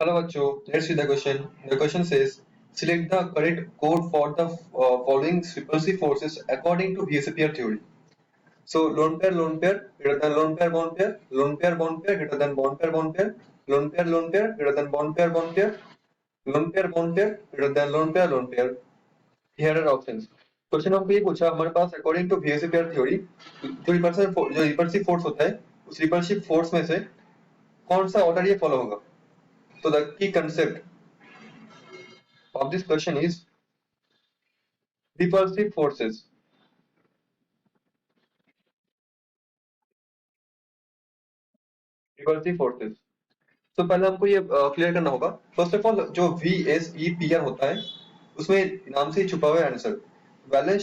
Hello, Bacho. Let's see the question. The question says, select the correct code for the following repulsive forces according to VSPR theory. So, lone pair greater than lone pair bond pair, lone pair greater than bond pair bond pair, lone pair greater than bond pair bond pair, lone pair greater than lone pair. Here are options. Question हमको ये पूछा हमारे पास according to VSPR theory जो repulsive force होता है उस repulsive force में से कौन सा ऑर्डर ये फॉलो होगा. So the key concept of this question is repulsive forces. Repulsive forces. तो पहले हमको ये क्लियर करना होगा. फर्स्ट ऑफ ऑल जो VSEPR होता है उसमें नाम से ही छुपा हुआ है answer. Valence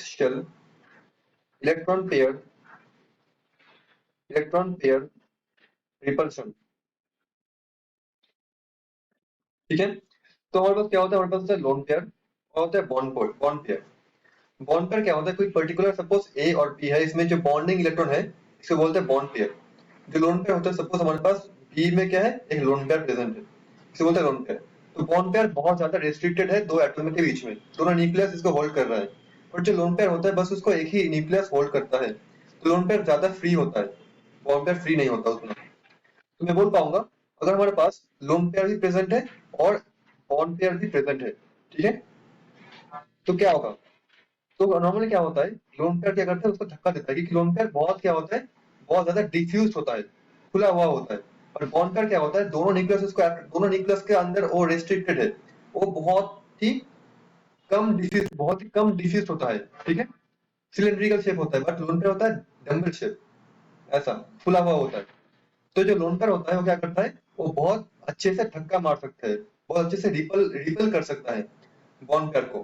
shell electron pair repulsion. ठीक है. तो हमारे पास क्या होता है, हमारे पास होता है लोन पेयर और होता है बॉन्ड पेयर. बॉन्ड पेयर क्या होता है, कोई पर्टिकुलर सपोज ए और बी है, इसमें जो बॉन्डिंग इलेक्ट्रॉन है इसे बोलते हैं बॉन्ड पेयर. जो लोन पेयर होता है, सपोज हमारे पास बी में क्या है, एक लोन पेयर प्रेजेंट है, इसे बोलते हैं लोन पेयर. तो बॉन्ड पेयर बहुत ज्यादा रेस्ट्रिक्टेड है दो एटम के बीच में, दोनों न्यूक्लियस इसको होल्ड कर रहा है. और जो लोन पेयर होता है बस उसको एक ही न्यूक्लियस होल्ड करता है. तो लोन पेयर ज्यादा फ्री होता है, बॉन्ड पेयर फ्री नहीं होता उतना. तो मैं बोल पाऊंगा अगर हमारे पास लोन पेयर भी प्रेजेंट है और बॉन्ड पेयर भी प्रेजेंट है, ठीक है, तो क्या होगा. तो नॉर्मली क्या होता है, लोन पेयर क्या करता है, उसको धक्का देता है, क्योंकि लोन पेयर बहुत क्या होता है, बहुत ज्यादा डिफ्यूज होता है, खुला हुआ होता है. और बॉन्ड पेयर क्या होता है, दोनों न्यूक्लियस के अंदर वो रेस्ट्रिक्टेड है, वो बहुत ही कम डिफ्यूज होता है. ठीक है, सिलेंड्रिकल शेप होता है, बट लोन पेयर होता है डम्बल शेप, ऐसा फुला हुआ होता है. तो जो लोन पेयर होता है वो क्या करता है, वो बहुत अच्छे से धक्का मार सकता है, बहुत अच्छे से रिपल कर सकता है बॉन्ड पेयर को.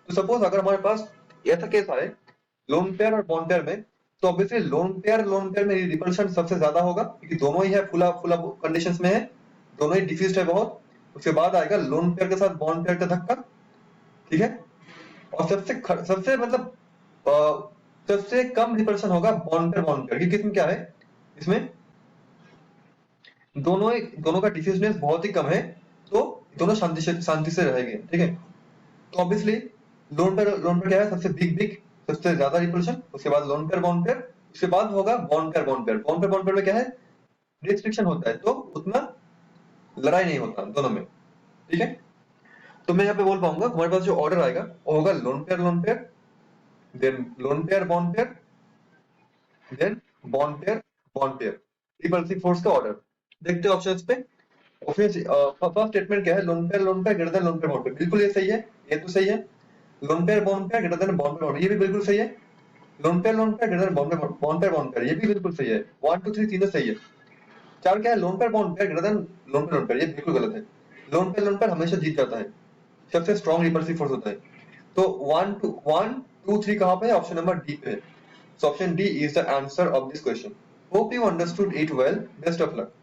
तो सपोज अगर हमारे पास ऐसा केस आए लोन पेयर और बॉन्ड पेयर में, तो ऑब्वियसली लोन पेयर में रिपल्शन सबसे ज्यादा होगा, क्योंकि दोनों ही है फुला फुला कंडीशंस में है, दोनों ही डिफ्यूज्ड है बहुत. उसके बाद आएगा लोन पेयर के साथ बॉन्ड पेयर का धक्का. ठीक है. और सबसे मतलब सबसे कम रिपल्शन होगा बॉन्ड पेयर, क्योंकि इसमें क्या है, इसमें दोनों का डिफ्यूजनेस बहुत ही कम है, तो दोनों शांति से रहेंगे. ठीक है. तो ऑब्वियसली लोन पेयर क्या है, सबसे ज्यादा रिपल्शन, उसके बाद लोन पेयर बॉन्ड पेयर, उसके बाद होगा बॉन्ड पेयर में क्या है, रिस्ट्रिक्शन होता है, तो उतना लड़ाई नहीं होता दोनों में. ठीक है. तो मैं यहाँ पे बोल पाऊंगा हमारे पास जो ऑर्डर आएगा वो होगा lone pair then lone pair then bond pair repulsive force का ऑर्डर. देखते हैं ऑप्शंस पे. फर्स्ट स्टेटमेंट क्या है, lone pair greater than lone pair bond pair, बिल्कुल ये सही है, ये तो सही है. Lone pair greater than bond pair, ये भी बिल्कुल सही है. Lone pair greater than bond pair, ये भी बिल्कुल सही है. 1 2 3 तीनों सही है. चार क्या है, lone pair greater than lone pair, ये बिल्कुल गलत है. लोन पेयर हमेशा जीत जाता है, सबसे स्ट्रॉन्ग रिपल्सिव फोर्स होता है. तो 1 2 3 कहां पे है, ऑप्शन नंबर डी पे है. So option D is the answer of this question. Hope you understood it well. Best of luck.